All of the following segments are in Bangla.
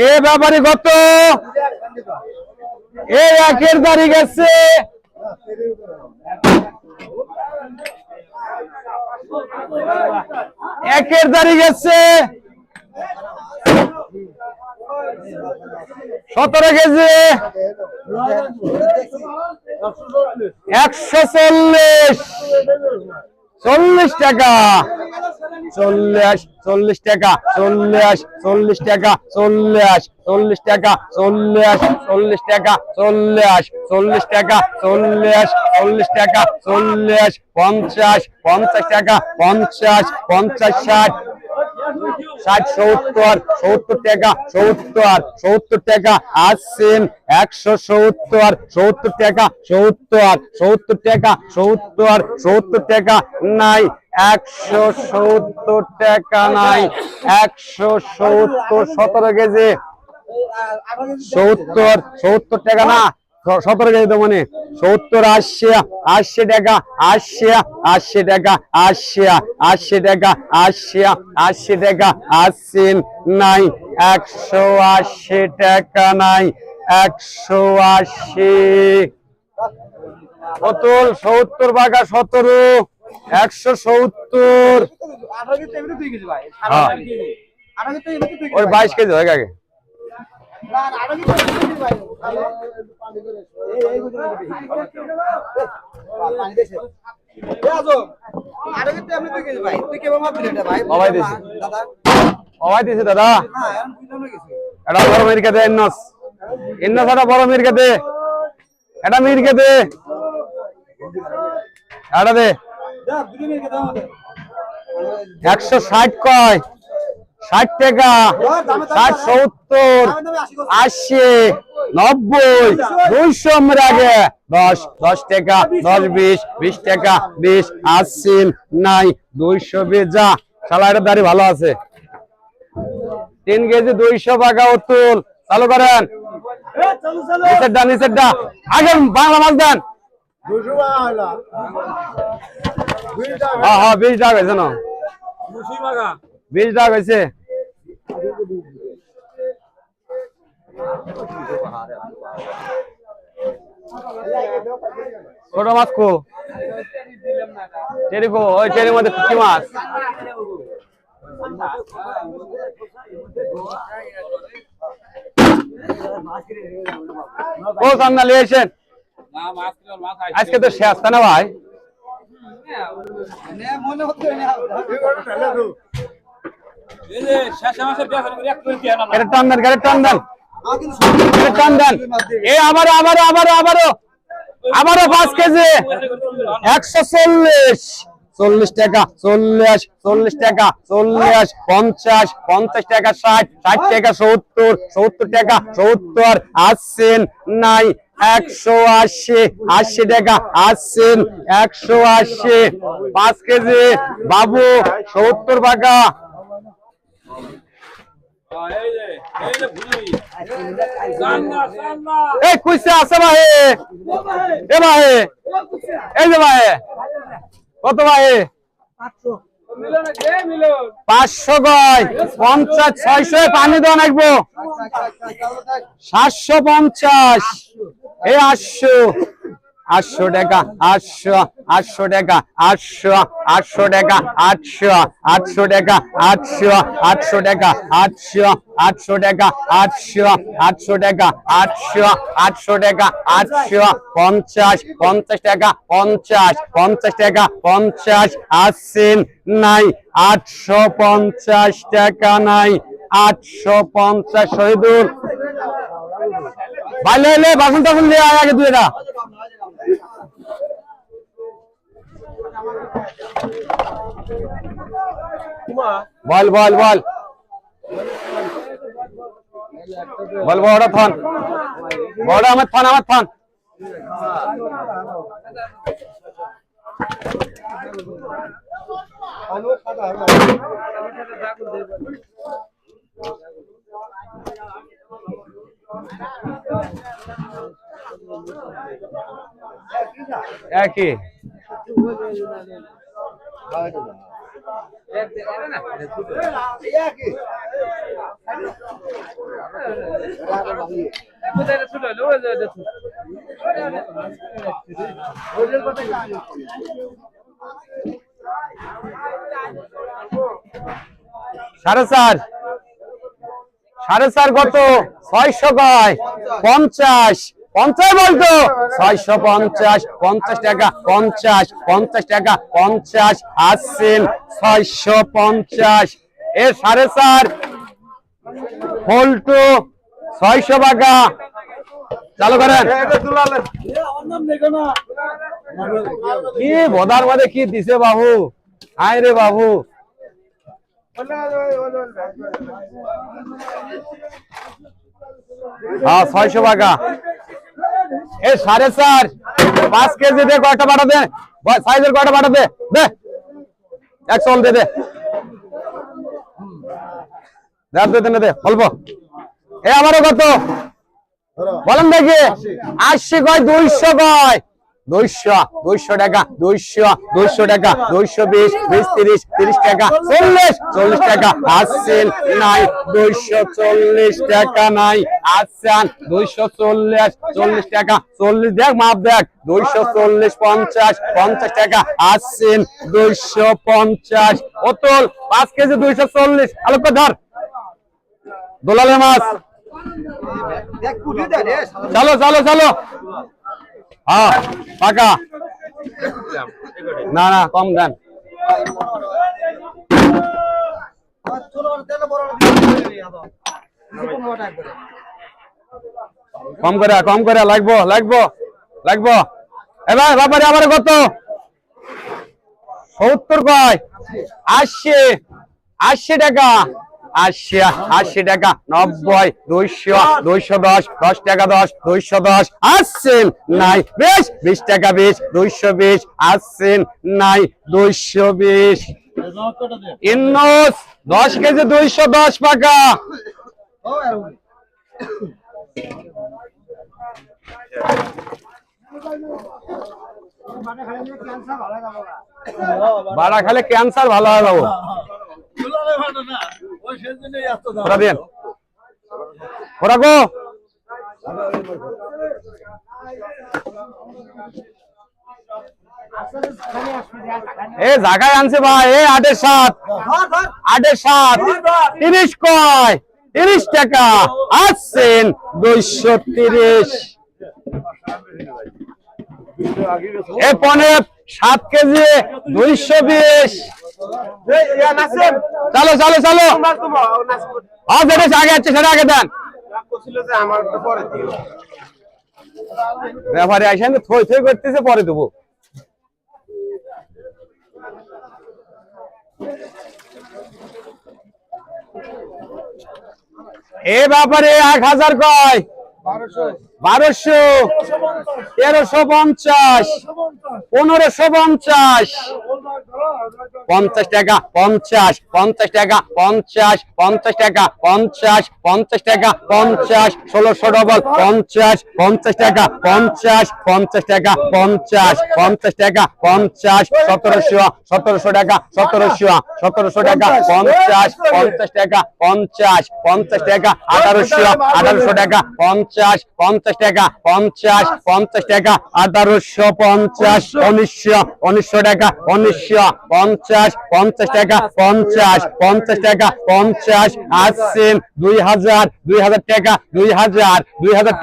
এ ব্যাপারে কত? এই একের দাঁড়িয়ে গেছে একের দাঁড়িয়ে গেছে 17 কেজি 140 40 টাকা 40 টাকা 40 টাকা 40 টাকা 40 টাকা 40 টাকা 40 টাকা 40 50 টাকা 50 60 70 টাকা 70 টাকা আসছেন 170 টাকা 70 টাকা 70 টাকা নাই 170 টাকা নাই 170 17 কেজি 70 টাকা না 17 কেজি তো মানে 70 80 টাকা 80 টাকা 80 টাকা 80 টাকা আসছেন নাই 180 টাকা নাই 180 বোতল 70 বাগা 17 170 ওই 22 কেজি হয়ে গেছে দাদা এটা বড় মিরকে দে ইন্নস এটা বড় মিরকে দে এটা মিরকে দে এটা দে 160 কয় 60 টাকা 60 70 80 90 200 আমার আগে 10 টাকা 10 20 টাকা 20 আসছেন নাই 220 যা শালার দাড়ি ভালো আছে 3 কেজি 200 টাকা উতুল চালু করেন নিচেরটা আগে বাংলা মাছ দেন 20 টাকা হয়েছে না 20 টাকা হয়েছে ছোট মাছ কো টেরি কো ওই টেরির মধ্যে কি মাছ ও সামনে লিয়েছেন আজকে তো শেষ না ভাই টান দেন এই আবারও 5 কেজি 140 40 টাকা 40 টাকা 40 50 টাকা 60 টাকা 70 টাকা 70 আসছেন নাই 180 টাকা আসছেন 180 5 কেজি বাবু 70 টাকা এই কইছে আছে ভাই এ ভাই এই যে ভাই কত ভাই 500 গয় 50 600 পানি দেওয়া লাগবো 750 এই 800 টাকা 800 টাকা 800 টাকা 800 টাকা 800 টাকা 800 টাকা 800 টাকা 800 টাকা 50 টাকা 50 টাকা 50 আসছেন নাই 850 টাকা নাই 850 শহীদুল ভাই লে বাসন টাসন নিয়ে আয় আগে দুইটা বল বড় থান বড় আমার থান একই 4.5 4.5 কত 600 কয় 50 50 বলতো 650 50 টাকা 50 50 টাকা 50 আসছেন 650 এ 4.5 ফল্টু 600 টাকা চালু করেন কি বদার মধ্যে কি দিছে বাবু আয় রে বাবু হ্যাঁ 600 টাকা এ 4.5 5 কেজি দে কয়টা বাটা দে সাইজের কয়টা বাটা দে দে এক চল দে দে দে অল্প এ আমারও কত বলেন দেখি 80 কয় 200 কয় 200 টাকা 200 টাকা 220 20 30 30 টাকা 40 টাকা আসছেন নাই 240 টাকা নাই আসছেন 240 40 টাকা 40 দেখ মাপ দেখ 240 50 50 টাকা আসছেন 250 অতল 5 কেজি 240 আলোক ধর দোলালে মাছ চলো চলো চলো হ্যাঁ পাকা না না কম দেন কম করে লাগবো এবার ব্যাপারে আবার কত 70 কয় 80 টাকা 80 টাকা 90 200 210 10 টাকা 10 210 আসছেন নাই বেশ 20 টাকা 20 220 আসছেন নাই 220 ইন্নস 10 কেজি 210 টাকা বাড়া খালে ক্যান্সার ভালো হয়ে যাবো জায়গায় আনছে ভাই 8.7 30 কয় 30 টাকা আসছেন 230 এ 7 কেজি 220 চলো চলো চলো আগে আছে সেটা আগে দেন ব্যাপারে আসেন থই থই করতেছে পরে দেবো এ ব্যাপারে 1000 কয় 1200 1350 1550 50 টাকা 50 টাকা 50 টাকা 50 টাকা 50 1600 ডবল 50 টাকা 50 টাকা 50 টাকা 50 1700 টাকা 1700 টাকা 50 টাকা 50 টাকা 1800 টাকা 50 টাকা 50 টাকা 1850 1900 টাকা 50 টাকা 50 টাকা 50 আসছেন 2000 টাকা 2000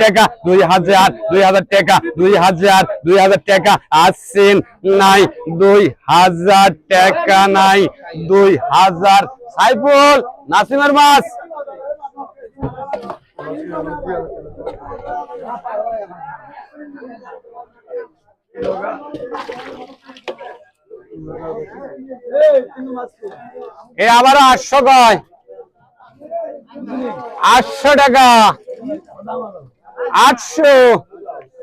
টাকা 2000 টাকা 2000 টাকা আসছেন নাই 2000 টাকা নাই 2000 সাইফুল নাসিমের মাছ এ আবার 800 কয় 800 টাকা 800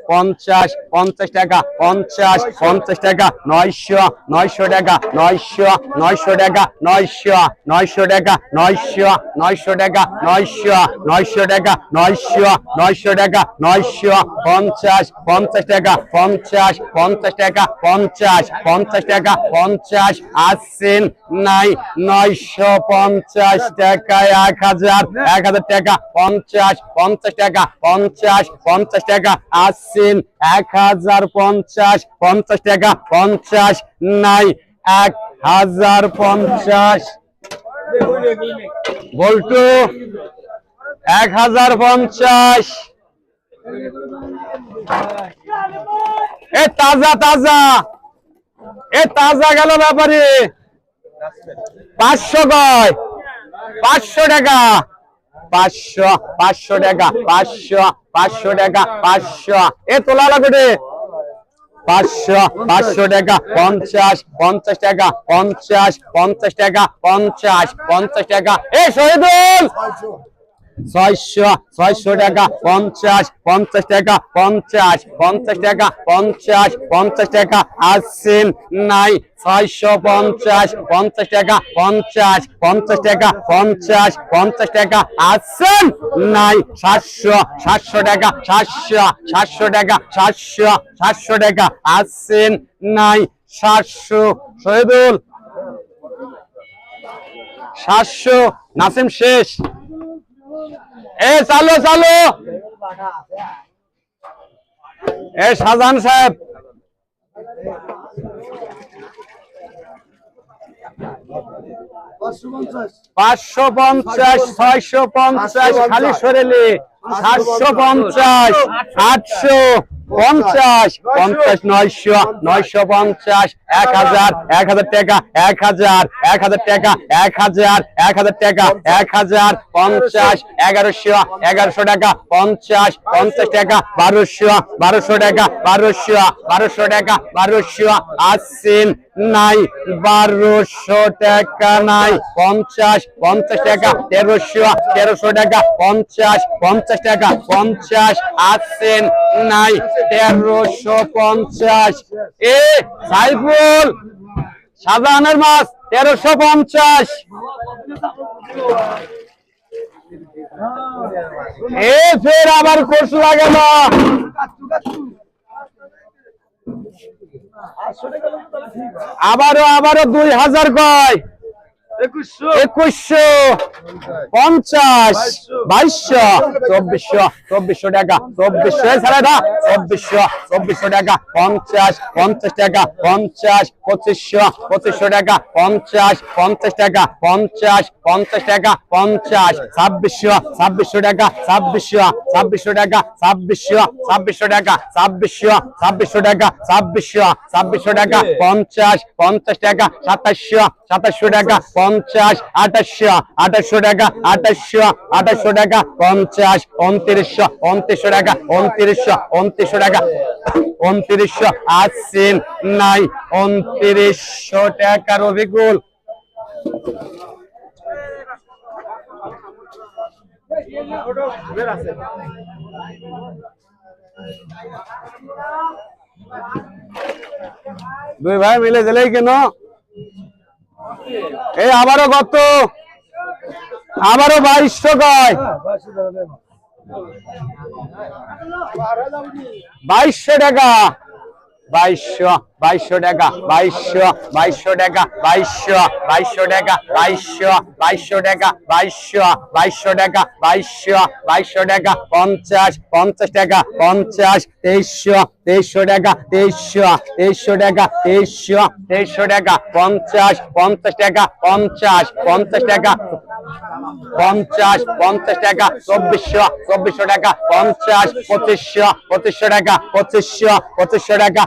50 50 টাকা 50 50 টাকা 900 900 টাকা 900 900 টাকা 900 900 টাকা 900 900 টাকা 900 900 টাকা 900 900 টাকা 900 50 50 টাকা 50 50 টাকা 50 50 টাকা 50 আসছেন নাই 950 টাকায় 1000 1000 টাকা 50 50 টাকা 50 50 টাকা আসছেন 1050 50 টাকা 50 নাই 1050 বল্টু 1050 এ তাজা তাজা এ তাজা গেল ব্যাপারে 500 গয় 500 টাকা 500 500 টাকা 500 500 টাকা 500 এ তোলা লাগবে 500 500 টাকা 50 50 টাকা 50 50 টাকা 50 50 টাকা এ শহীদুল 600 600 টাকা 50 50 টাকা 50 50 টাকা 50 50 টাকা আসছেন নাই 650 50 টাকা 50 50 টাকা 50 50 টাকা আসছেন নাই 700 700 টাকা 700 700 টাকা 700 700 টাকা আসছেন নাই 700 শহীদুল 700 নাসিম শেষ এ চালো চালো এ শাহজাহান সাহেব 550 650 খালি সরেলে 750 800 50 50 900 950 1000 1000 টাকা 1000 1000 টাকা 1000 1000 টাকা 1000 50 1100 1100 টাকা 50 50 টাকা 1200 1200 টাকা 1200 1200 টাকা 1200 আসছেন নাই 1200 টাকা নাই 50 50 টাকা 1300 1300 টাকা 50 50 টাকা 50 আসছেন নাই 1350 এ সাইফুল শাহজাহানের মাছ 1350 এ ফের আবার কোর্স লাগে না আবারও 2000 কয় 2150 2200 2400 টাকা 2400 ছাড়া 2400 টাকা 50 50 টাকা 50 2500 টাকা 50 50 টাকা 50 50 টাকা 50 2600 টাকা 2600 টাকা 2600 টাকা 2600 টাকা 2600 টাকা 50 50 টাকা 2700 টাকা 50 2800 টাকা 2800 টাকা 50 2900 টাকা 2900 টাকা 2900 আসছেন নাই 2900 টাকা রবিকুল দুই ভাই মিলে গেলেই কেন এই আবারও কত আবারও 2200 কয় 2200 টাকা 2200 টাকা 2200 টাকা 2200 টাকা 2200 টাকা 2200 টাকা 2200 টাকা 50 টাকা 50 2300 টাকা 2300 টাকা 2300 টাকা 50 টাকা 50 টাকা 50 টাকা 2400 টাকা 50 2500 টাকা 2500 টাকা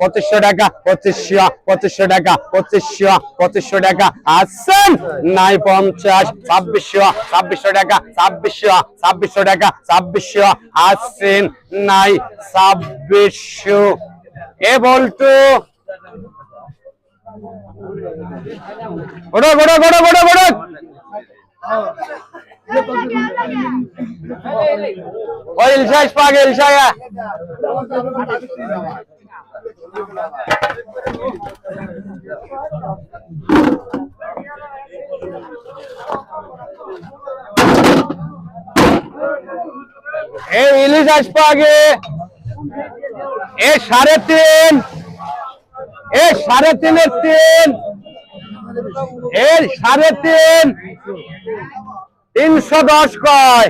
2500 টাকা 2500 টাকা 2500 টাকা আসছেন নাই 50 2600 টাকা 2600 টাকা 2600 আসছেন নাই 2600 এ বলতো ওড়ো ওই ইলশাস পাগে ইলশায়া এই ইলিশ আসবো আগে এ 3.5 এ 3.5 3 এর 3.5 310 কয়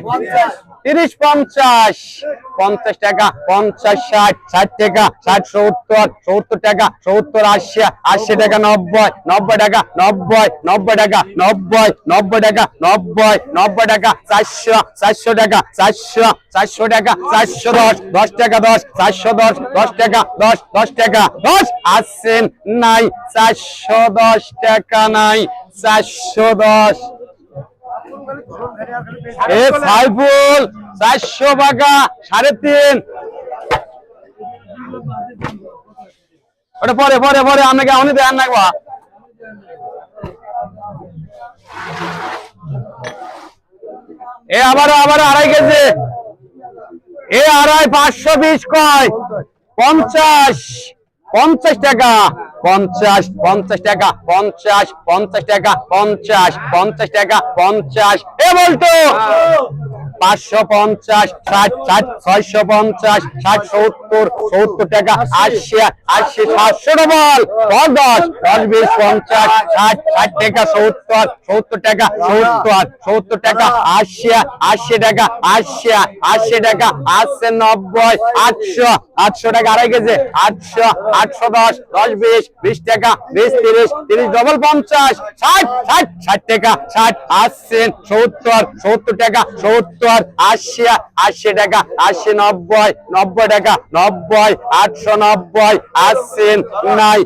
30 50 50 টাকা 50 60 60 টাকা 60 70 70 টাকা 70 80 80 টাকা 90 90 টাকা 90 90 টাকা 90 90 টাকা 90 90 টাকা 400 400 টাকা 400 400 টাকা 410 10 টাকা 10 410 10 টাকা 10 10 টাকা 10 আসেন নাই 410 টাকা নাই 410 এ সাইফুল 400 টাকা 3.5 ওটা পরে পরে পরে আপনাকে অনেক দেন না গো এ আবার 2.5 কেজি এ 2.5 520 কয় 50 50 টাকা 50 50 টাকা 50 50 টাকা 50 50 টাকা 50 এ বলতো 550 60 60 650 60 70 70 টাকা 80 80 700 ডবল 10 10 20 50 60 60 টাকা 70 70 টাকা 70 70 টাকা 80 80 টাকা 80 80 টাকা 80 90 800 800 টাকা 2.5 কেজি 800 810 10 20 20 টাকা 20 30 30 ডবল 50 60 60 60 টাকা 60 80 70 70 টাকা 70 80 80 টাকা 80 90 90 টাকা 90 890 80 নাই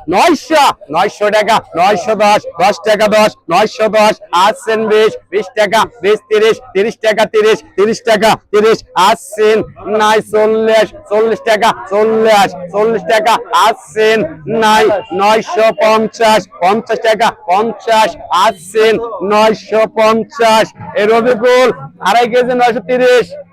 900 900 টাকা 910 10 টাকা 10 910 80 20 20 টাকা 20 30 30 টাকা 30 30 টাকা 30 80 নাই 40 40 টাকা 40 40 টাকা 80 নাই 950 50 টাকা 50 80 950 এ রবিকুল 2.5 কেজি 930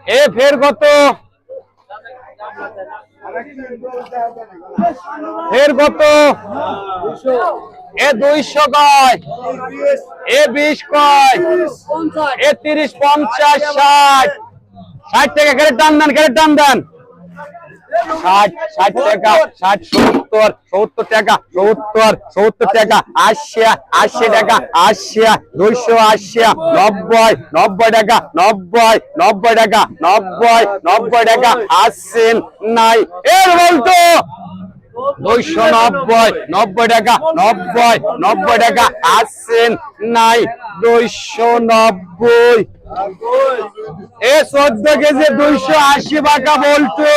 এ ফের কত ফের কত এ 200 কয় এ 20 কয় এ 30 50 60 60 টাকা করে টান দেন 60 60 টাকা 60 70 70 টাকা 70 70 টাকা 80 80 টাকা 80 280 90 90 টাকা 90 90 টাকা 90 90 টাকা 80 নাই এর বলতো 290 90 টাকা 90 90 টাকা 80 নাই 290 এ 14 কেজি 280 টাকা বলতো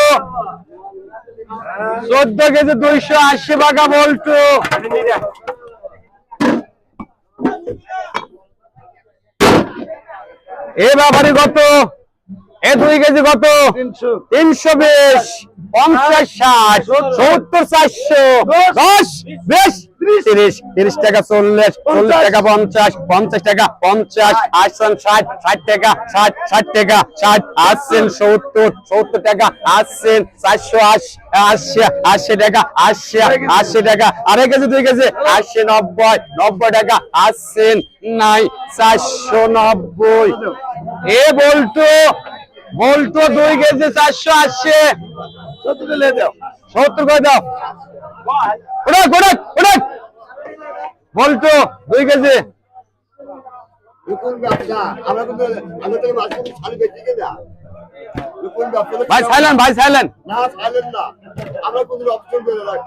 14 কেজি 280 টাকা বলতো এ ব্যাপারে কত এ 2 কেজি কত 320 50 60 70 400 10 20 30 30 টাকা 40 40 টাকা 50 50 টাকা 50 80 60 60 টাকা 60 60 টাকা 60 80 70 70 টাকা 80 480 80 টাকা 80 80 টাকা 2.5 কেজি 2 কেজি 80 90 90 টাকা 80 নাই 490 এ বলতো 2 কেজি 480 70 ले দাও 70 করে দাও ওড়া বলতো 2 কেজি আমরা কিন্তু আমরা থেকে মাছ খালি বেচি কে দা ভাই সাইলেন্ট না সাইলেন্ট না আমরা কোন অপশন করে রাখ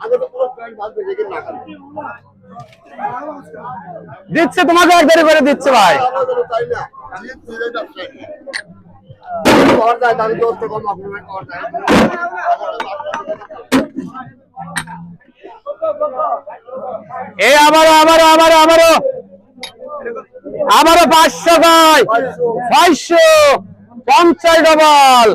আগে তো পুরো প্যান্ট মাছ বেচে কে না খালি দিচ্ছে তোমাকে একবারে করে দিচ্ছে ভাই তাই না জিত দিলে না और दादा दोस्त को माफी में और ए आबारो আবারও 500 কয় 600 50 ডবল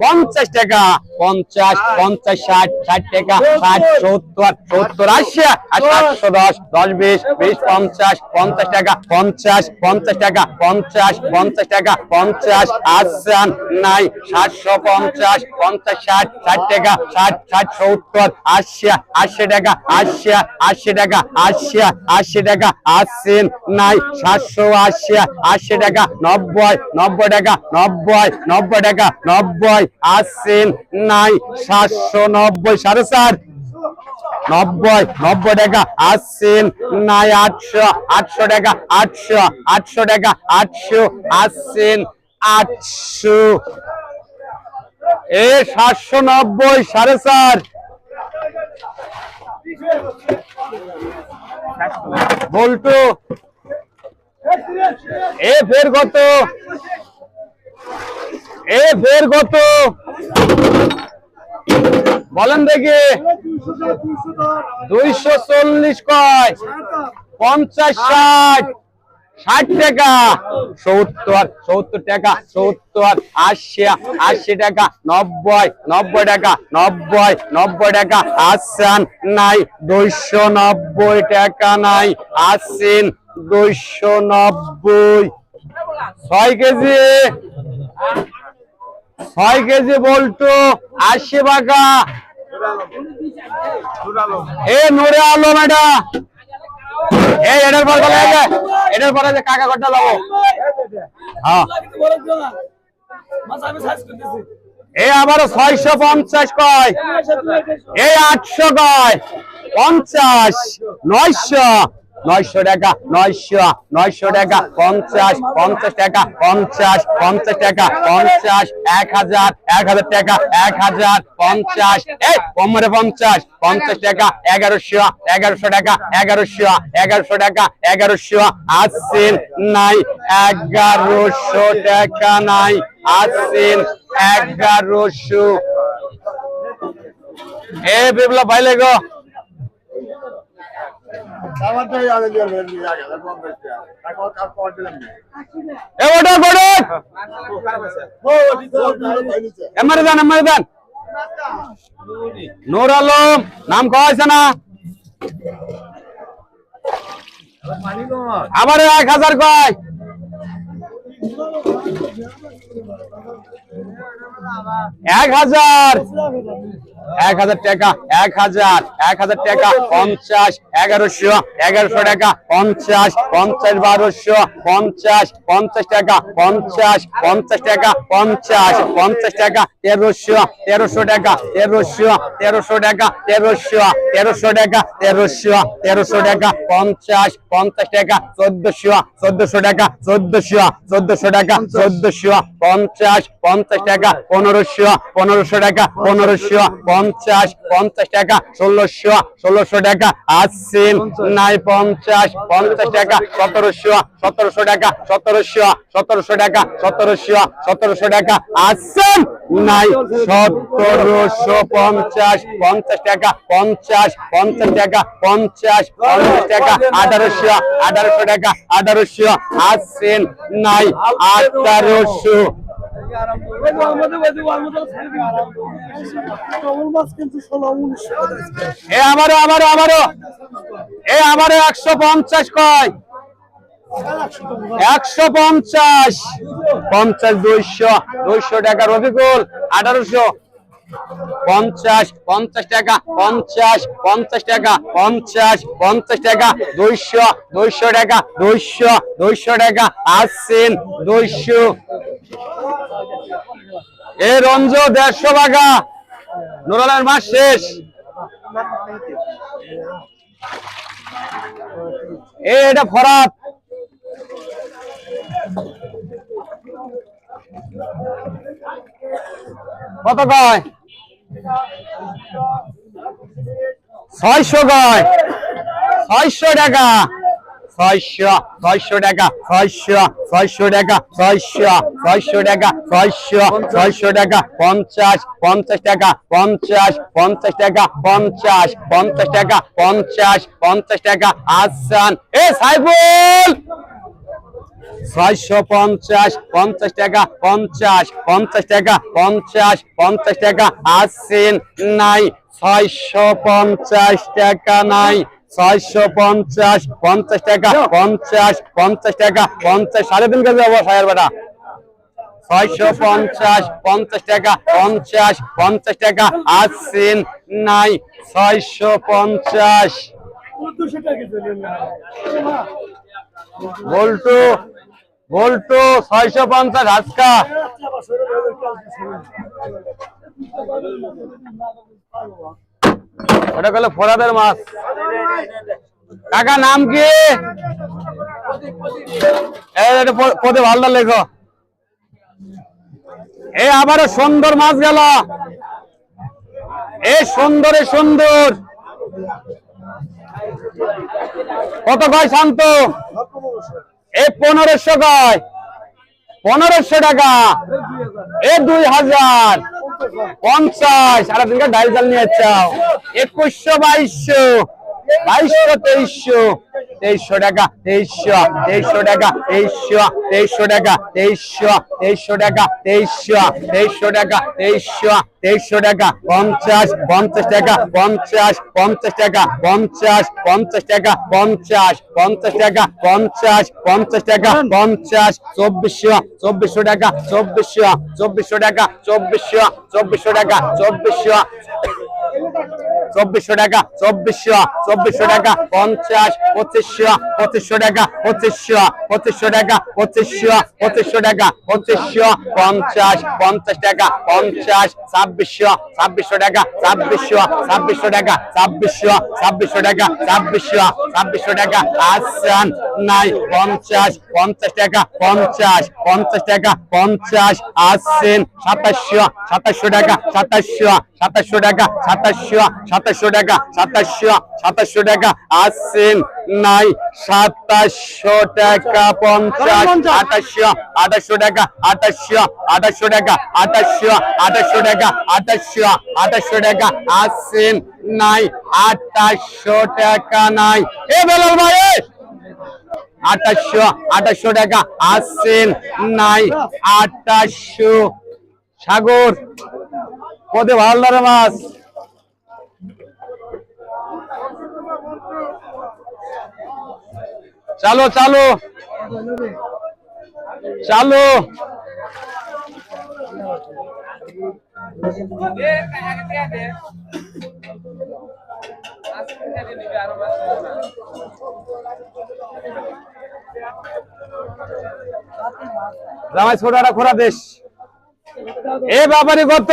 50 টাকা 50 50 60 60 টাকা 60 70 70 80 আর 710 10 20 20 50 50 টাকা 50 50 টাকা 50 50 টাকা 50 আসান নাই 750 50 60 60 টাকা 60 60 70 80 80 টাকা 80 80 টাকা 80 80 টাকা আসেন নাই 780 80 টাকা 90 90 টাকা 90 90 টাকা 90 আসেন নাই 790 7.5 90 90 টাকা আসেন নাই 800 800 টাকা 800 800 টাকা 800 আসেন 800 এ 790 4.5 বল্টু এ ফের কত বলেন দেখি 240 কয় 50 60 60 টাকা 70 70 টাকা 70 80 80 টাকা 90 90 টাকা 90 90 টাকা আসেন নাই 290 টাকা নাই আসেন 290 6 কেজি 6 কেজি বল্টু 80 টাকা এ নুরে আলম এটা এই এটার পর বলে এটার পরে যে কাকা ঘরটা লাবো হ্যাঁ এই আবারও 650 কয় এই 800 কয় 50 900 900 টাকা 900 900 টাকা 50 50 টাকা 50 50 টাকা 50 1000 1000 টাকা 1000 50 এই কমরে 50 50 টাকা 1100 1100 টাকা 1100 1100 টাকা 1100 আসেন নাই 1100 টাকা নাই আসেন 1100 এ বিপ্লব ভাই লেগো নূর আলম নাম কয়েছে না আবার 1000 কয় 1000 1000 টাকা 1000 1000 টাকা 50 1100 1100 টাকা 50 50 1200 50 50 টাকা 50 50 টাকা 50 50 টাকা 1300 1300 টাকা 1300 1300 টাকা 1300 1300 টাকা 1300 1300 টাকা 50 50 টাকা 1400 1400 টাকা 1400 1400 টাকা 1400 50 50 টাকা 1500 1500 টাকা 1500 50 50 টাকা 1600 1600 টাকা আসেন নাই 50 50 টাকা 1700 1700 টাকা 1700 1700 টাকা 1700 1700 টাকা আসেন নাই 1750 50 টাকা 50 50 টাকা 50 50 টাকা 1800 1800 টাকা 1800 আসেন নাই 1800 এ আমারও 150 কয় 150 50 200 টাকা রফিকুল 1800 50 50 টাকা 50 50 টাকা 50 50 টাকা 200 টাকা 200 টাকা আসেন 200 এ রঞ্জ 150 টাকা নুরালের মাস শেষ এটা ফরাত কত কয় 600 কয় 600 টাকা 600 টাকা 600 টাকা 600 টাকা 600 টাকা 50 50 টাকা 50 50 টাকা 50 50 টাকা 50 50 টাকা আসান এ সাইফুল 650 50 টাকা 50 50 টাকা 50 50 টাকা আসছেন নাই 650 টাকা নাই 650 50 টাকা 50 50 টাকা 50 3.5 কেজি হবো সাহের বেটা 650 50 টাকা 50 50 টাকা আসছেন নাই 650 বল্টু বল্টু 650 হাসকা ওটা গেল ফোরাদের মাছ কাকা নাম কি পদে ভালো লেখো এ আবারও সুন্দর মাছ গেল এ সুন্দরে সুন্দর কত কয় শান্ত এ 1500 কয় 1500 টাকা এ 2000 50 সারা দিনকে ডাইল জাল নিয়ে চাও 2100 2200 2300 টাকা 2300 টাকা 2300 টাকা 2300 টাকা 2300 টাকা 2300 টাকা 50 50 টাকা 50 50 টাকা 50 50 টাকা 50 50 টাকা 50 50 টাকা 50 2400 টাকা 2400 টাকা 2400 টাকা 2400 টাকা 2400 টাকা 50 2500 টাকা 2500 টাকা 2500 টাকা 50 50 টাকা 50 2600 টাকা 2600 টাকা 2600 টাকা 2600 টাকা আসান নাই 50 টাকা 50 টাকা 50 আসছেন 2700 টাকা 2700 টাকা 2700 টাকা 2700 টাকা আসছেন নাই 2700 টাকা 50 2800 টাকা 2800 টাকা 2800 টাকা 2800 টাকা আসছেন নাই 2800 টাকা নাই এ বেলাল ভাই 2800 টাকা আসছেন নাই 2800 সাগর পদে ভালো মাছ চালো চালো চালো জামাই ছোটাটা খোরা দেশ এ বাবারি কত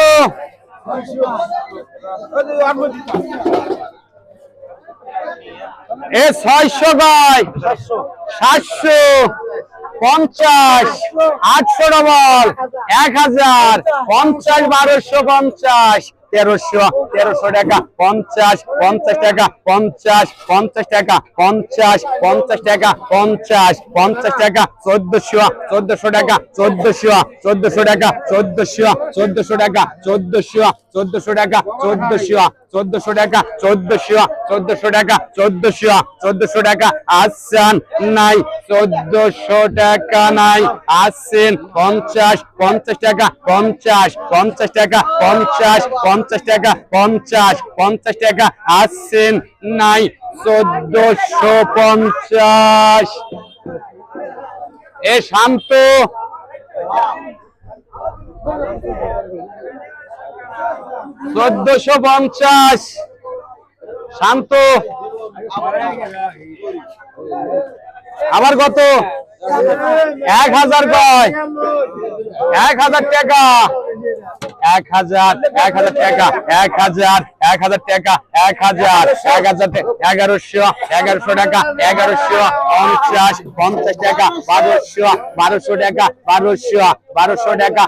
এ 600 গায় 700 50 800 ডবল 1000 50 1250 1300 টাকা 50 টাকা 50 টাকা 50 টাকা 50 টাকা 1400 টাকা 1400 টাকা 1400 টাকা 1400 টাকা 1400 টাকা 1400 টাকা 1400 টাকা আসান নাই 1400 টাকা নাই আসেন 50 টাকা 50 টাকা 50 টাকা 50 টাকা আসেন নাই 1450 এ শান্ত 1450 শান্ত আবার কত 1000 কয় 1000 টাকা 1000 টাকা 1000 টাকা 1100 টাকা 1150 টাকা 1200 টাকা 1200 টাকা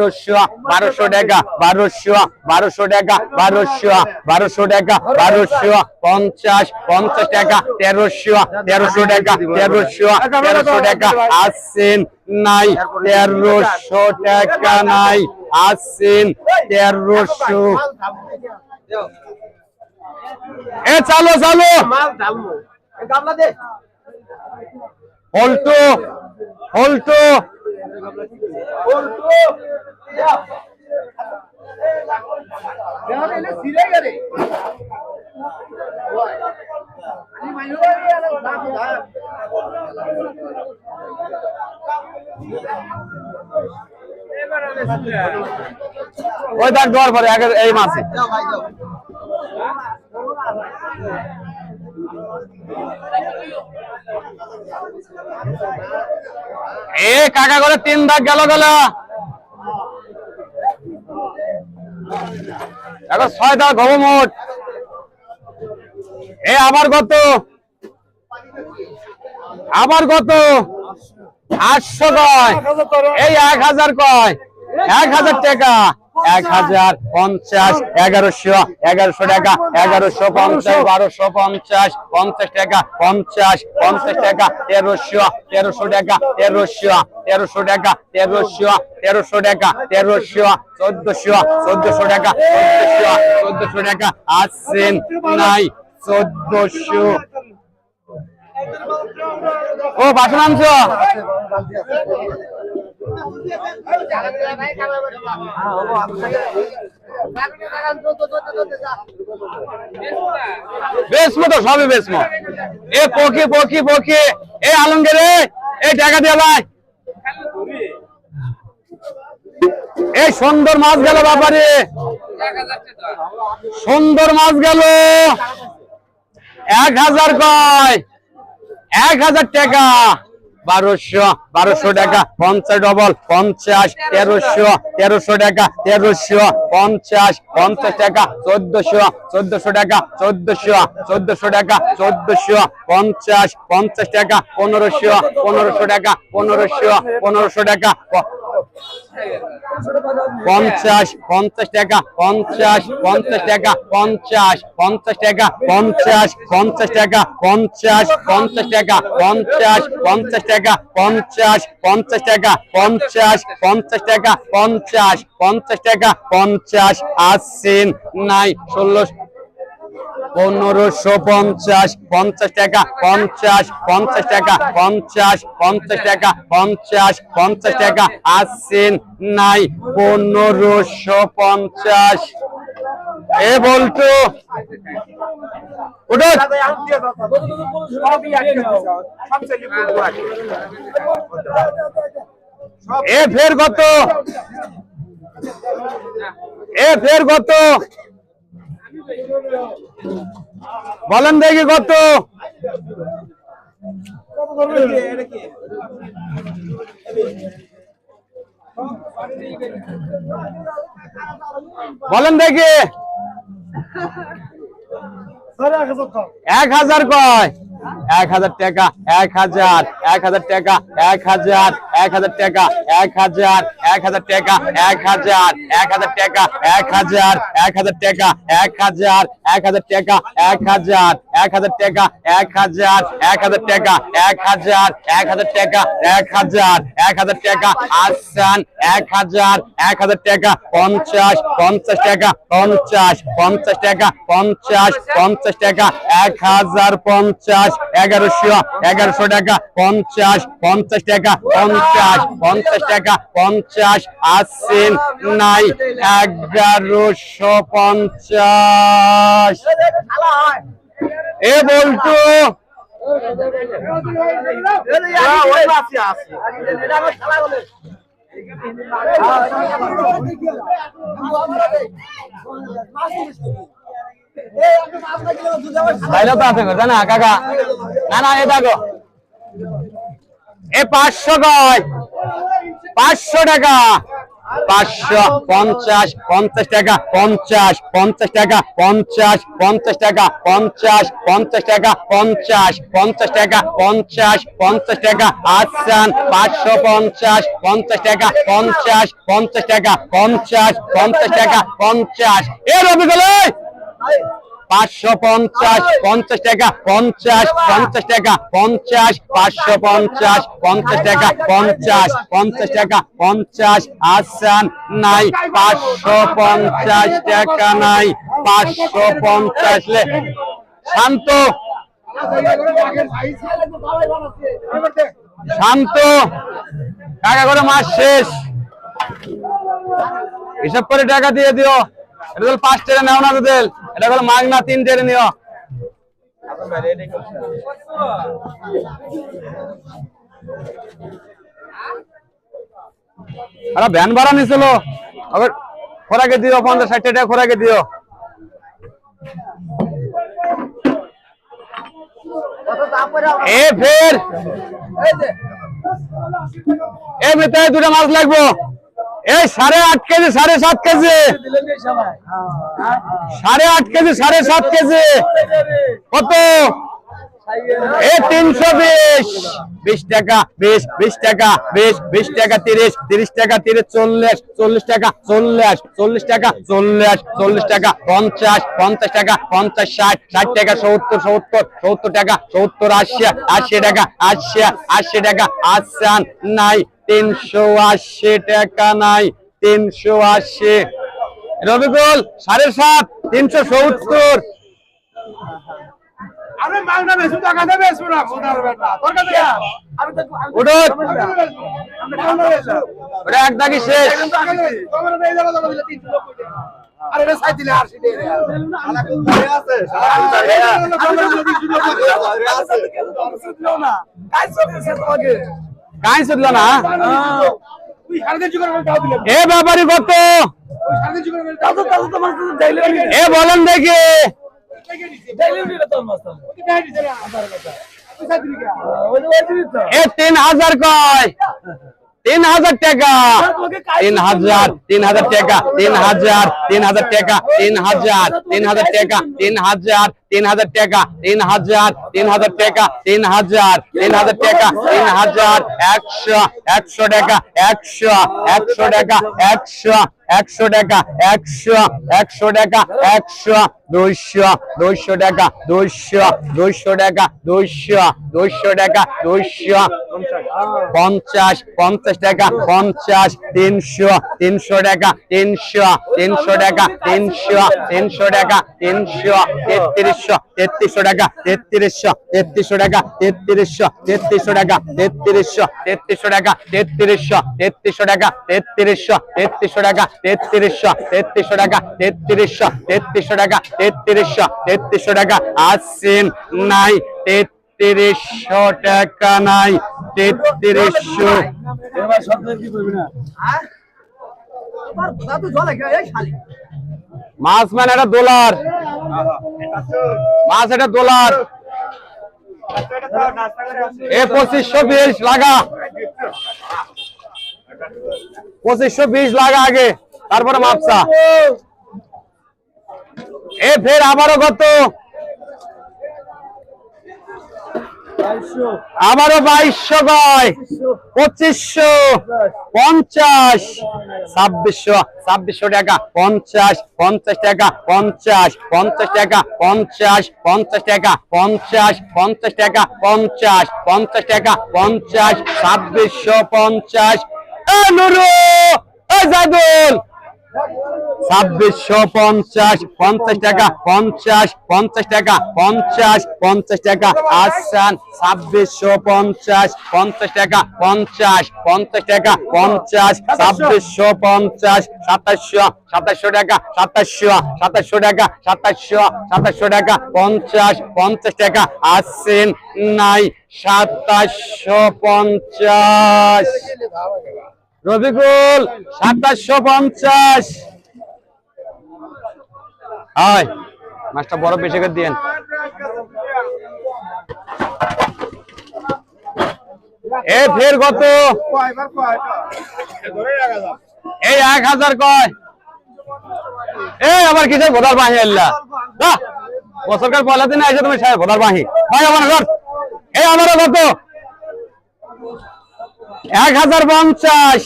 1200 টাকা 1200 টাকা 1200 টাকা 50 টাকা 1300 টাকা 1300 টাকা আসেন নাই 1300 টাকা নাই আসেন 1300 এ চালো চালো পল্টু পল্টু ওই তার দেওয়ার পরে এই মাসে এ কাকা করে 3 দাগ গেল এখন 6 দাগ হবো মোট। এ আবার কত 800 কয়, এই 1000 কয়, 1000 টাকা, 1050, 1100, 1100 টাকা, 1150, 1250, 50 টাকা, 50, 50 টাকা, 1300, 1300 টাকা, 1300, 1300 টাকা, 1300, 1300 টাকা, 1300, 1400, 1400 টাকা, 1400, 1400 টাকা, আসছেন নাই 1400। ও বাসন আনছো? বেসমো তো সবই বেসমো। এ পকি পকি পকি এ আলমগীর এই টাকা দিয়ে ভাই এই সুন্দর মাছ গেল বাবারে, সুন্দর মাছ গেল 1000 কয়, 1000 টাকা, 1200 টাকা, 50 ডবল, 50, 1300 টাকা, 1300, 50, 50 টাকা, 1400 টাকা, 1400 টাকা, 1400, 50, 50 টাকা, 1500 টাকা, 1500 টাকা, 50 টাকা, 50 টাকা, 50 টাকা, 50 টাকা, 50 টাকা, 50 টাকা, 50 টাকা, 50 টাকা, 50 টাকা, 50 আসছেন নাই 1550, 50 টাকা, 50 টাকা, 50 টাকা, 50 টাকা আসছেন নাই 1550। এ বলতো ওটা এ ফের কত, এ ফের কত বলেন দেখি কত? বলেন দেখি 1000 কয়, 1000 টাকা, 1000 টাকা, 1000 টাকা, 1000 টাকা, 1000 টাকা, 1000 টাকা, 1000 টাকা, 1000 টাকা, 1000 টাকা, 1000 টাকা, 1000 টাকা আসান, 1000 টাকা, 50 টাকা, 50 টাকা, 50 টাকা, 1050, 1100 টাকা, 50 টাকা, 50 টাকা, 50 আসছেন নাই 1150। এ বলতো ভাইরা তো আছে জানা কাকা, না না এ দেখো এ 500 কয়, 500 টাকা, 550, 50 টাকা, 50 টাকা, 50 টাকা, 50 টাকা, 50 টাকা, 50 টাকা আসান 550, 50 টাকা, 50 টাকা, 50 টাকা, 50 এ রবিগুলো 550, 50 টাকা, 50 টাকা, 50 550, 50 টাকা, 50 টাকা, 50 আসান নাই 550 টাকা নাই 550 লে শান্ত শান্ত টাকা করে মাস শেষ, হিসাব করে টাকা দিয়ে দিও। এটা তো 5 টেরে নাও না তোদের, এটা হলো মাগনা 3 টেরে নিও। আরে ভ্যান ভাড়া নিছিল, আবার খোরাকে দিও 50-60 টাকা খোরাকে দিও। এ ফের এ মেতে দুটা মাছ লাগবো। এই 8.5 কেজি 7.5 কেজি 8.5 কেজি 7.5 কেজি কত? এ 320 20 টাকা 20 টাকা 20 টাকা 30 টাকা 40 40 টাকা 40 টাকা 40 টাকা 50 টাকা 50 60 টাকা 70 টাকা 80 টাকা 80 টাকা আসান নাই 380 টাকা নাই 380। রবিকুল 7.5 370। আমি মাংনা বেশি টাকা দেবে শুনা কোদার বেটা তোর কাছে আমি তো ওটা এক দাগি শেষ। তোমার এই জায়গা জমা দিলে 390 টাকা। আরে রে সাই দিলে 80 টাকা আলা কোন ধরে আছে না কাই চলছে তোমাকে কাই শুনলো না তুই সাড়ে 3 করে দাও দিলে এ বাবারি কত? ওই সাড়ে 3 করে দাও তো তোমার তো ডাইলে এ বলেন দেখি ডাইলে দিলে তোর মাছ ওকে ডাই দিছে না আধার কথা তুই সাই দিলি কেন ওই দিলি তো এ 3000 কয় 3000 টাকা 3000 টাকা 3000 টাকা 3000 টাকা 3000 টাকা 3000 টাকা 3000 টাকা 3000 100 টাকা 100 টাকা 100 টাকা 100 টাকা 100 200 টাকা 200 টাকা 200 টাকা 200 50 টাকা 50 300 টাকা 300 টাকা 300 টাকা 300 3300 টাকা 3300 টাকা 3300 টাকা 3300 টাকা 3300 টাকা 3300 টাকা 3300 টাকা 3300 টাকা 3300 টাকা আসেন নাই 3300 টাকা নাই 3300। এবার স্বপ্নের কি করবি না তোর দাদু জলে গেল এই শালি মাছ মানে এটা $, মাছ এটা $। এ 2520 লাগা 2520 লাগা আগে, তারপরে মাপসা। এ ফের আবারও কত? আবারও 2200 কয় 2500 50 2600 টাকা 50 টাকা 50 টাকা 50 টাকা 50 টাকা 50 টাকা 50 2650। এ নুরু এ জাদুল 2650 50 টাকা 50 টাকা 50 টাকা আসান 2650 50 টাকা 50 টাকা 50 2650 2700 টাকা 2700 টাকা 2700 টাকা 50 টাকা আসেন নাই 2750। রবিকুল 2750। হয় মাছটা বড় বেশি করে দিয়েন। এ ফের কত? এই 1000 কয়। এই আবার কিসের ভোদার বাহি আল্লাহ বছরকার পয়লা দিনে এসে তুমি সাহেব ভোদার বাহি ভাই আমার ঘর। এই আমারও কত? 1050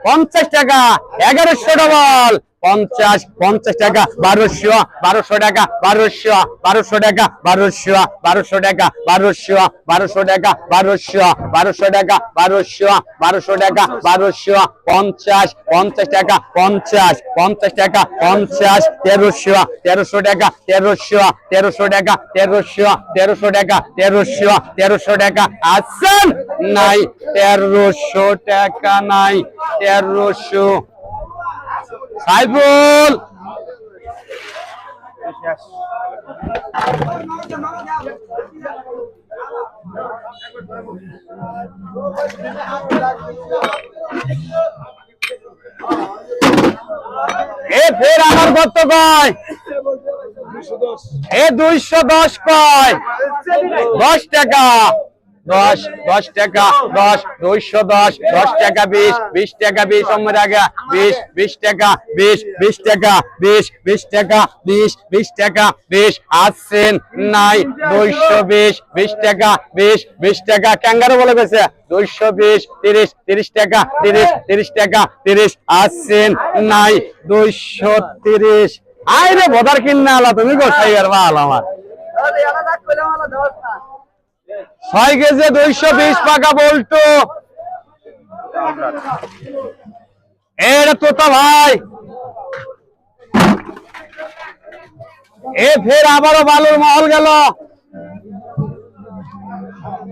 50 টাকা 1100 ডবল 50 50 টাকা 1200 1200 টাকা 1200 1200 টাকা 1200 1200 টাকা 1200 1200 টাকা 1200 1200 টাকা 1200 1200 টাকা 1200 50 50 টাকা 50 50 টাকা 50 1300 1300 টাকা 1300 1300 টাকা 1300 1300 টাকা 1300 1300 টাকা আছেন নাই 1300 টাকা নাই 1300 সাইফুল এ ফের আমার কত কয় এ 210 কয় 10 টাকা 10 10 টাকা 10 210 10 টাকা 20 20 টাকা 20 আমার আগে 20 20 টাকা 20 20 টাকা 20 20 টাকা 20 20 টাকা 20 আসছেন নাই 220 20 টাকা 20 20 টাকা ক্যাঙ্গারু বলে গেছে 220 30 30 টাকা 30 30 টাকা 30 আসছেন নাই 230 আইরে বদার কিন্না আলা তুমি গোসাই আর মাল আমার 6 কেজি 220 টাকা বলতো এটা তোতা ভাই এ ফের আবারও বালুর মহল গেল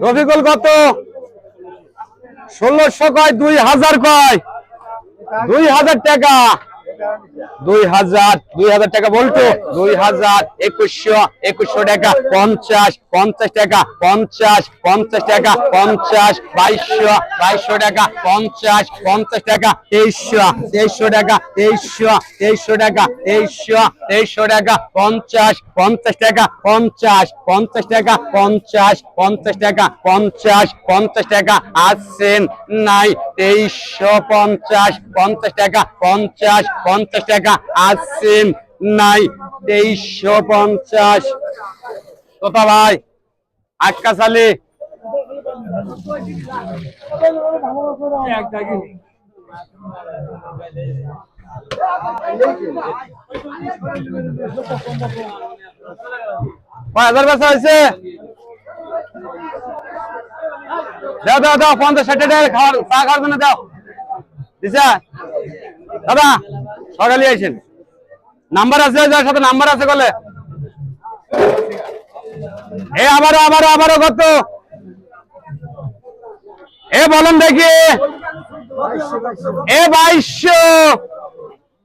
রফিকুল কত 1600 কয় 2000 কয় 2000 টাকা 2000 টাকা বলতো 2000 2100 টাকা 50 50 টাকা 50 50 টাকা 50 2200 টাকা 50 50 টাকা 2300 টাকা 2300 টাকা 2300 টাকা 50 50 টাকা 50 50 টাকা 50 50 টাকা 50 50 টাকা আসছেন নাই 2350 50 টাকা 50 50 টাকা আসছেন নাই 2350 তোতা ভাই আটকা চালি কয় হাজার বেচা হয়েছে দাও দাও দাও 50-60 টাকা খাওয়ার চা খাওয়ার জন্য দাও দিশা দাদা সকালে আইছেন নাম্বার আছে যার সাথে নাম্বার আছে বলে এ আবারও কত এ বলেন দেখি এ 2200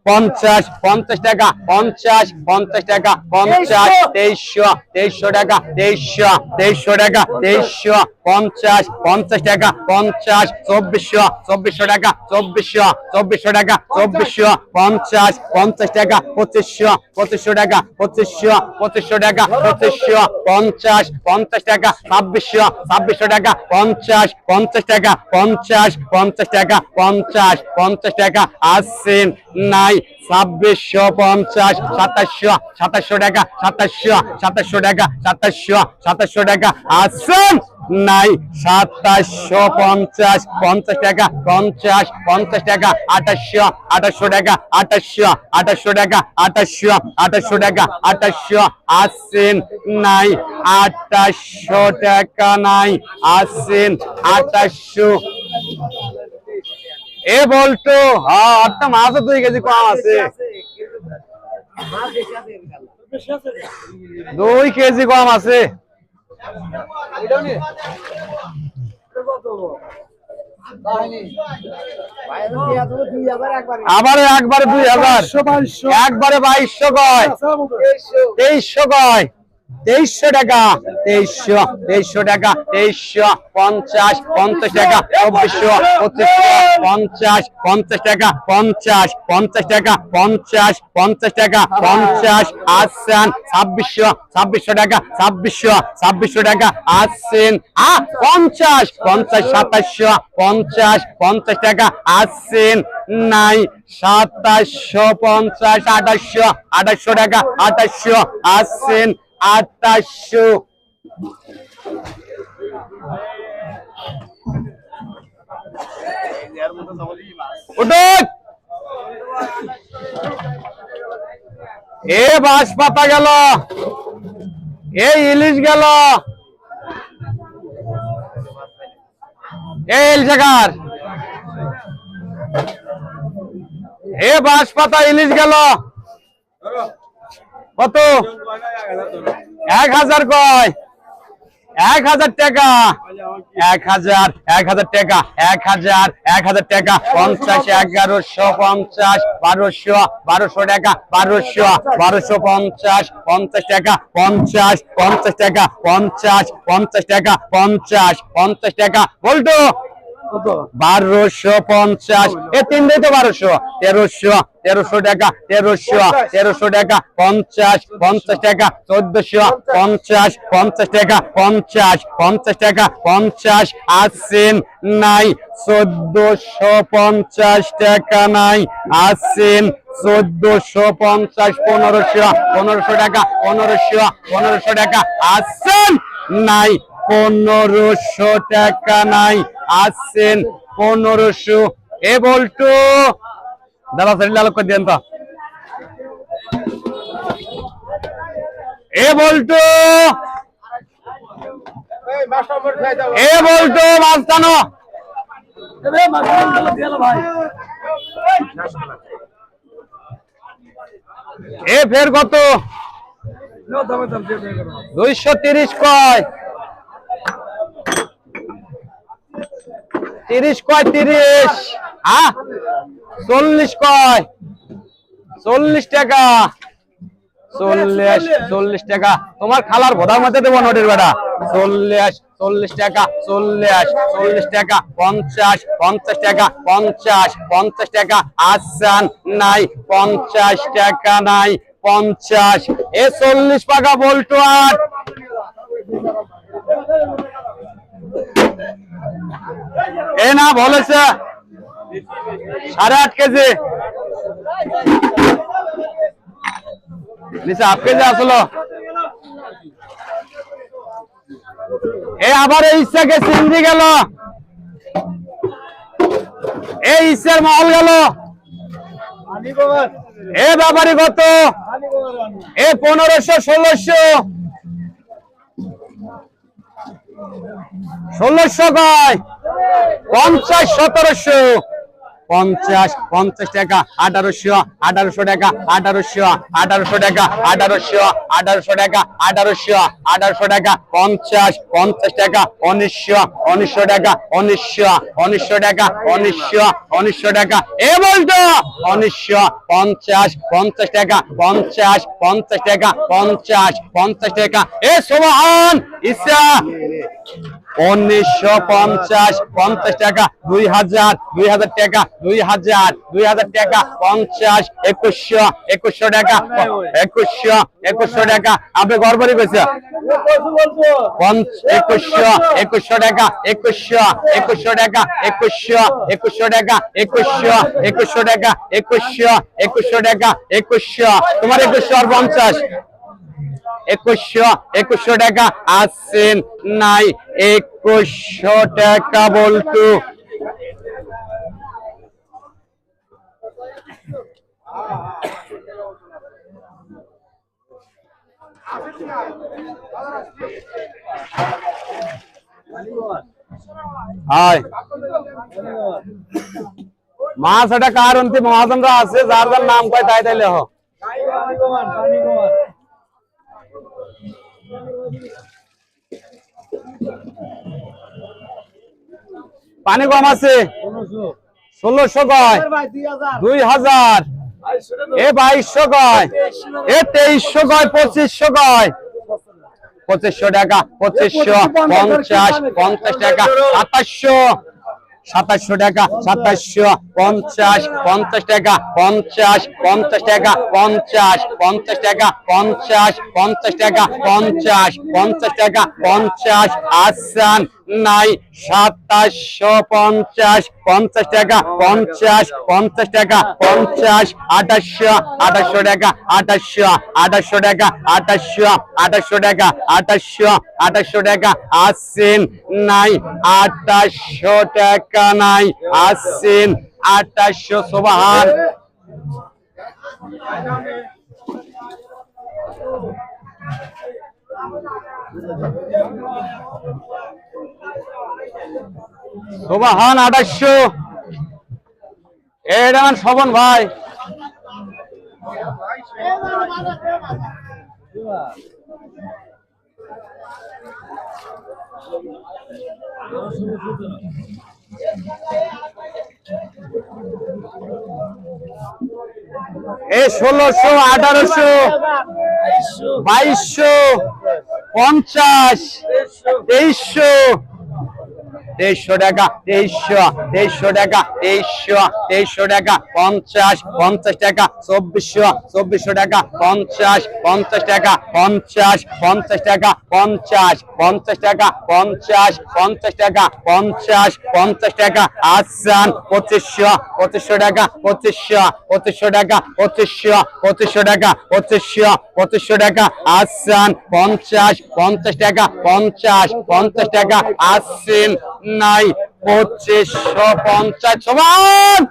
50 50 টাকা 50 50 টাকা 50 2300 টাকা 2300 টাকা 2300 50 50 টাকা 50 2400 টাকা 2400 টাকা 2400 50 50 টাকা 2500 টাকা 2500 টাকা 2500 50 টাকা 2600 টাকা 50 50 টাকা 50 টাকা 50 টাকা আসছেন নাই 2650 2700 টাকা 2700 টাকা 2700 টাকা আসছেন নাই 2750 50 টাকা 50 টাকা 2800 টাকা 2800 টাকা 2800 টাকা 2800 আসছেন নাই 2800 টাকা নাই আসছেন 2800 এ বলতো হ্যাঁ একটা মাছ 2 কেজি কম আছে 2 কেজি কম আছে আবার একবারে 2000 একবারে 2200 কয় 2300 কয় 2300 টাকা 2300 টাকা 2350 50 টাকা 2400 50 টাকা 50 টাকা 50 টাকা 50 আসছেন 2600 টাকা 2600 টাকা আসছেন 50 50 টাকা আসছেন নাই 2750 2800 টাকা 2800 আসছেন 2800 উঠুক এ বাঁশ পাতা গেল, এই ইলিশ গেল, এই জায়গার এ বাঁশ পাতা ইলিশ গেল কত? 1000 কয়, 1000 টাকা, 1000 টাকা, 1000 টাকা, 50, 1150, 1200 টাকা, 1250, 50 টাকা, 50 টাকা, 50 টাকা, 50 টাকা, বলতো 1250, এ তিন দিয়ে তো 1200, 1300 টাকা, 1300 টাকা, 50 টাকা, 1450, 50 টাকা, 50 টাকা, 50 আসছেন নাই, 1450 টাকা নাই, আসছেন 1450, 1500 টাকা, 1500 টাকা, আসছেন নাই, 1500 টাকা নাই, আসছেন 1500। এ বলটু দাদা শরীর আলোক করে দেন তো। এ বলটু, এ বলটু মাছ টানো। এ ফের কত? 230 কয়, 30 কয়, 30, হ্যাঁ 40 কয়, 40 টাকা, 40 টাকা, তোমার খালার ভোদার মধ্যে দেবো নোটের বেটা, 40 টাকা, 40 টাকা, 50 টাকা, 50 টাকা, আসছেন নাই, 50 টাকা নাই, 50, এ 40 টাকা বলতো। আর এ না বলেছে 8.5 কেজি, নিচে 8 কেজি আসলো। এ আবার এই ইচ্ছাকে চিংড়ি গেল, এই ইচ্ছার মহল গেল, এ ব্যাপারী কত? এ 1500, 1600 কয়, 50, 1700, 50 টাকা, 1800 টাকা, 1800 টাকা, 1800 টাকা, 1800 টাকা, 50 টাকা, 1900 টাকা, 1900 টাকা, 1900 টাকা, এ বলতো 50 টাকা, 50 টাকা, 50 টাকা, এ সোহান ইসা 1950, 50 টাকা, 2000 টাকা, 2000 টাকা, 50, 2100 টাকা, 2100 টাকা, আপনি গড়বড়ি কইছে 2100 টাকা, 2100 টাকা, 2100 টাকা, 2100 টাকা, 2100 টাকা, 2100, তোমার 2100 আর 50, 2100 টাকা, আসছেন নাই, 2100 টাকা বলতু। মাছ এটা কার অন্তিম মহাজনরা আছে, যার যার নাম কয় তাই তাইলে হ। পানি কম আছে, 1600 কয়, 2000, এ 2200 কয়, এ 2300 কয়, 2500 কয়, 2500 টাকা, 2550, 50 টাকা, 2700 টাকা, 2750, 50 টাকা, 50 টাকা, 50 টাকা, 50 টাকা, 50 টাকা, 50, আসছেন নাই, 2750, 50 টাকা, 50 টাকা, 50, 2800 টাকা, 2800 টাকা, 2800 টাকা, 2800 টাকা, আসছেন নাই, 2800 টাকা নাই, আসছেন 2800, সোবাহান সোবাহান 2800 এটা মান শোভন ভাই এ 1600 1800 2200 50 2300 2300 টাকা 2300 টাকা 2300 টাকা 50 টাকা 2400 টাকা 50 টাকা 50 টাকা 50 টাকা 50 টাকা 50 টাকা আসান 2500 টাকা 2500 টাকা 2500 টাকা 2500 টাকা আসান 50 টাকা 50 টাকা আসিন নাই 2550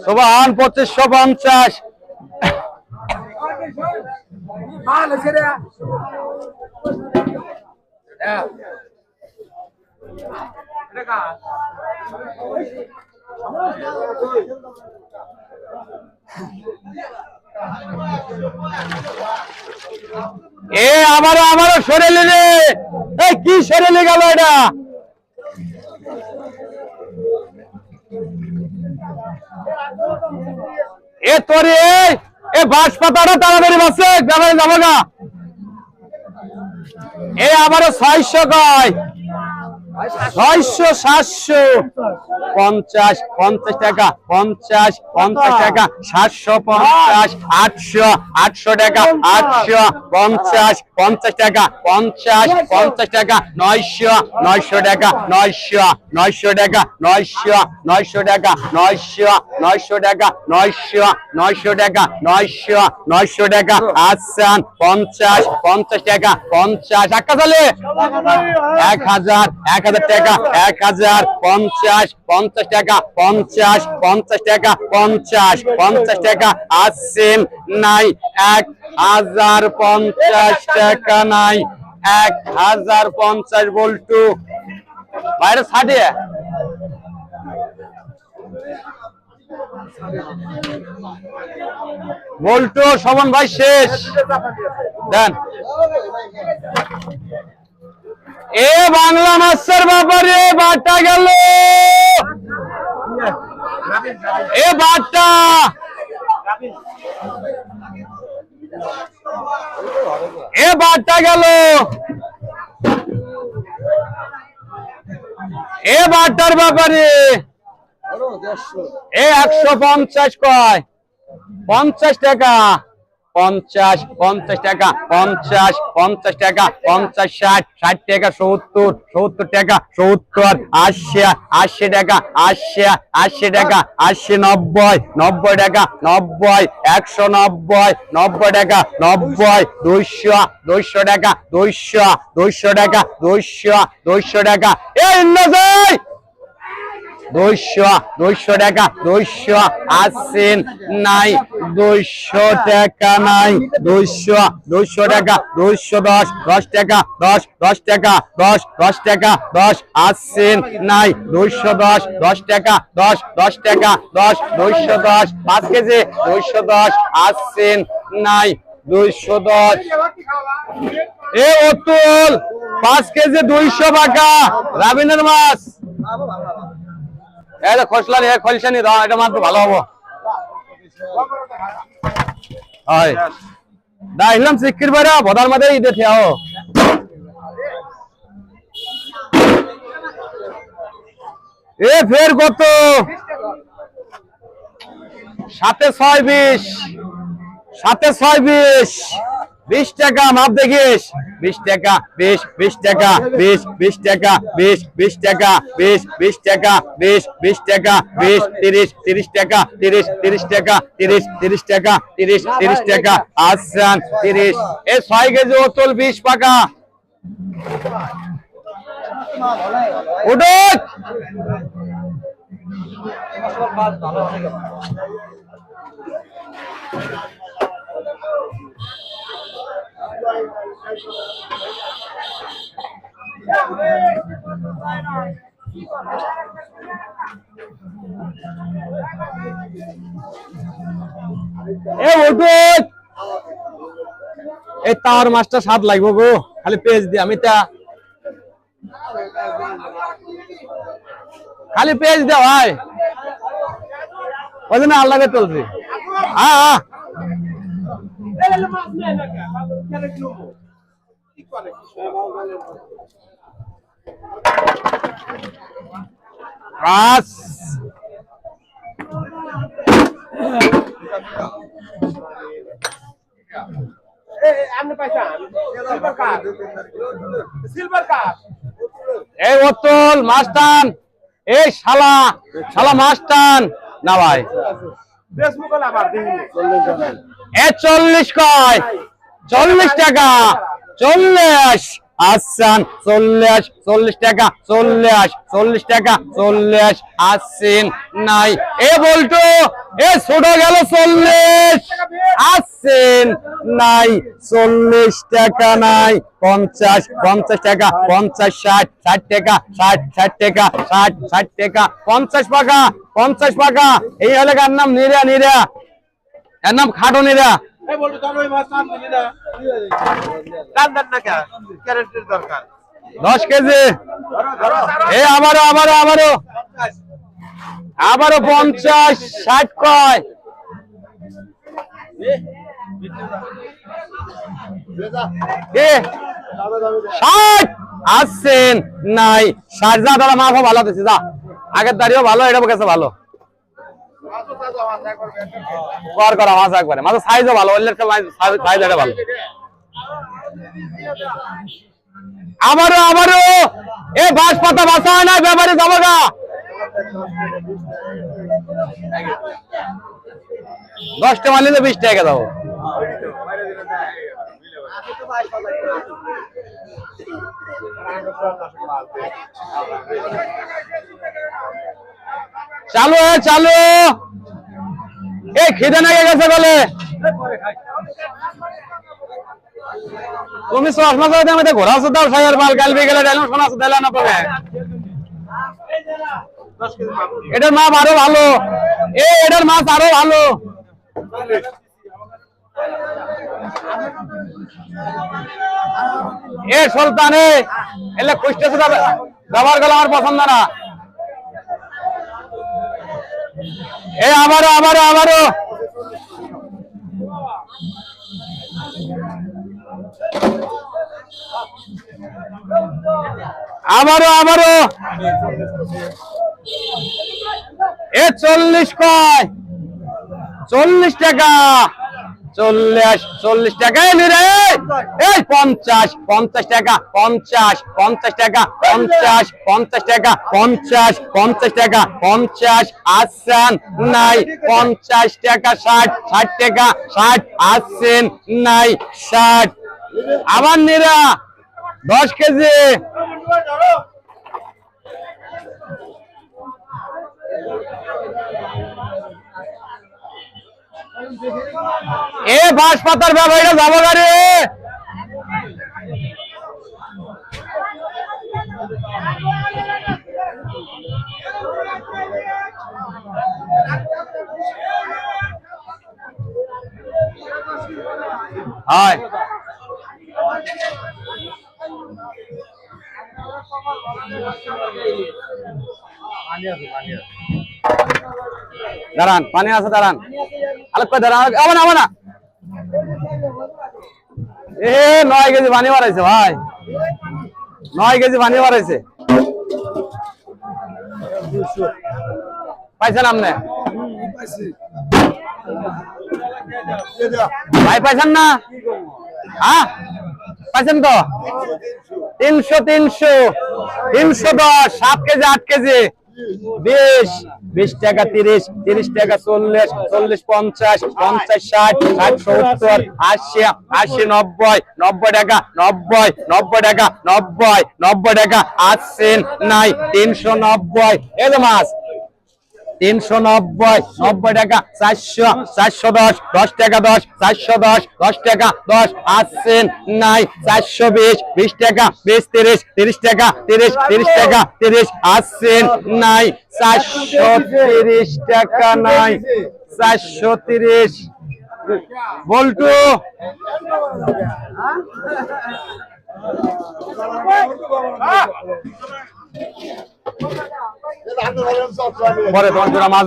সোবান 2550 এ আমারও সরেলে রে এই কি সরেলে গেল এটা এ তোরে এ বাঁশ পাতাটা তাড়াতাড়ি বাসে যাবে যাবো না এ আমারও 600 কয় 600 700 50 টাকা 50 টাকা 750 800 টাকা 850 টাকা 50 টাকা 900 টাকা 900 টাকা 900 টাকা 900 টাকা 900 টাকা 900 টাকা আসান 50 টাকা 50 টাকা চলে 1000 টাকা 1000 50 টাকা 50 টাকা 50 টাকা আসেন নাই 1050 টাকা নাই 1050 বল্টু বাইরে ছাড়িয়ে বল্টু শোভন ভাই শেষ দেন এ বাংলা মাছের ব্যাপারে বাটা গেল এ বাটা এ বাটা গেল এ বাটার ব্যাপারে এ 150 কয় 50 টাকা 50 টাকা 50 টাকা 50 60 টাকা 70 টাকা 70 80 টাকা 80 টাকা 80 90 টাকা 90 190 টাকা 90 200 টাকা 200 টাকা 200 টাকা এই নজর 200 টাকা 200 আসেন নাই 200 টাকা নাই 200 টাকা 210 টাকা 10 টাকা 10 টাকা 10 আসেন নাই 210 টাকা 10 টাকা 210 5 কেজি 210 আসেন নাই 210 এ অতুল 5 কেজি 200 টাকা রাবিনের মাছ এটা খসলা নিয়ে খলসা নি দাও এটা মাত্র ভালো হবো হয় দাইলাম সিকির বাইরা বদার মধ্যে ইদে থিয়াও এ ফের কত 7 6 20 টাকা মাপ দেখিস 20 টাকা 20 টাকা 20 টাকা 20 টাকা 20 টাকা 20 টাকা 30 টাকা 30 টাকা 30 টাকা 30 টাকা আসান 30 এ 6 কেজি ওতল 20 টাকা উঠুক এই তার মাছটা স্বাদ লাগবো গো, খালি পেঁয়াজ দিয়ে আমি তা খালি পেঁয়াজ দে ভাই, ওই জন্য আল্লাহকে চলছি। হ্যাঁ আস এই বোতল মাছ টান, এই শালা শালা মাছ টান না ভাই। 40 কয়, 40 টাকা, 40 আসান 40 টাকা, 40 টাকা, 40 আসছেন নাই। এ বলতো এ ছোট গেল 40 আসছেন নাই, 40 টাকা নাই, 50 টাকা, 50 60 টাকা, 60 টাকা, 60 টাকা, 50 টাকা, 50 টাকা। এই হলে কার নাম নিরা, নিরা এর নাম খাটো নিরা। 10 কেজি। এই আবারও 50 60 কয়, কি 60 আসছেন নাই, 60 যা দাদা মাছও ভালো দিচ্ছে, যা আগের দাঁড়িয়েও ভালো, এটা কাছে ভালো করা মাছ একবারে, মাছের সাইজও ভালো, সাইজ এটা ভালো। আবারও এ বাঁশ পাতা বাসা হয় না, ব্যাপারে যাবো গা। 10 টাকা নিলে 20 টাকা যাবো। চালু চালু, এ খিদে না গেছে বলে তুমি চশমা চাইতে আমি ঘোরা দাও, সাইয়ার বাল কাল বিকেলে ডাইলাম, সোনা দিলে না পাবে। এটার মাছ আরো ভালো, এটার মাছ আরো ভালো। এ সুলতানে এলে খুঁজতে ব্যবহার করলে আমার পছন্দ না। এ আবারও এ 40 কয়, 40 টাকা, 40 টাকা নিরে। এই 50 টাকা, 50 টাকা, 50 টাকা, 50 টাকা, 50 আসছেন নাই, 50 টাকা, 60 টাকা, 60 আসছেন নাই, 60 আবার নিরা 10 কেজি। এ বাঁশ পাতার ব্যবহারটা যাবো গাড়ি। হয় দাঁড়ান, পানি আছে দাঁড়ান, আলোক দাঁড়ান, আবার না। এ 9 কেজি পানি বাড়াইছে ভাই, 9 কেজি পানি বাড়াইছে। পাইছেন আপনি ভাই, পাইছেন না? হ্যাঁ পাইছেন তো। 300 310, 7 কেজি 8 কেজি, 20 টাকা, 30 টাকা, 40 50 50 60 70 80 80 90 টাকা, 90 টাকা, 90 টাকা আসছেন নাই, 390। এই যে মাছ 390 90 টাকা 400 410 10 টাকা 10 410 10 টাকা 10 আসছেন নাই 420 20 টাকা 20 30 30 টাকা 30 30 টাকা 30 আসছেন নাই 430 টাকা নাই 430 বল্টু পরে তোমার জোড়া মাছ